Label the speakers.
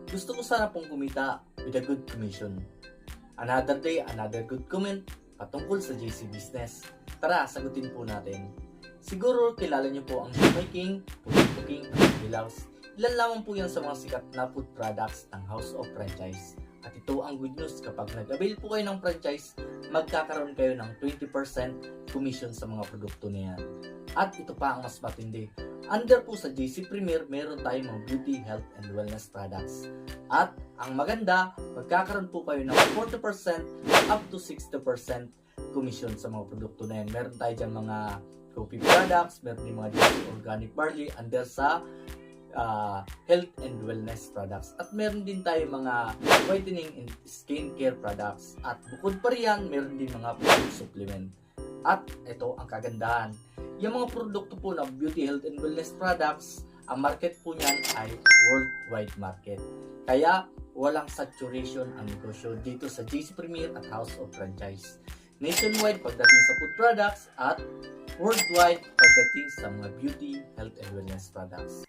Speaker 1: Gusto ko sana pong kumita with a good commission. Another day, another good comment patungkol sa JC Business. Tara, sagutin po natin. Siguro kilala niyo po ang shoemaking, food cooking, at bilaws. Ilan lamang po yan sa mga sikat na food products ng House of Franchise. At ito ang good news, kapag nag-avail po kayo ng franchise, magkakaroon kayo ng 20% commission sa mga produkto na yan. At ito pa ang mas matindi. Under po sa JC Premier, meron tayong mga beauty, health, and wellness products. At ang maganda, magkakaroon po kayo ng 40% up to 60% commission sa mga produkto na yan. Meron tayo dyan mga coffee products, meron din mga organic barley under sa health and wellness products. At meron din tayo mga whitening and skincare products. At bukod pa riyan, meron din mga food supplement. At ito ang kagandahan. Yung mga produkto po na beauty, health, and wellness products, ang market po niyan ay worldwide market. Kaya walang saturation ang negosyo dito sa JC Premier at House of Franchise. Nationwide pagdating sa food products at worldwide pagdating sa mga beauty, health, and wellness products.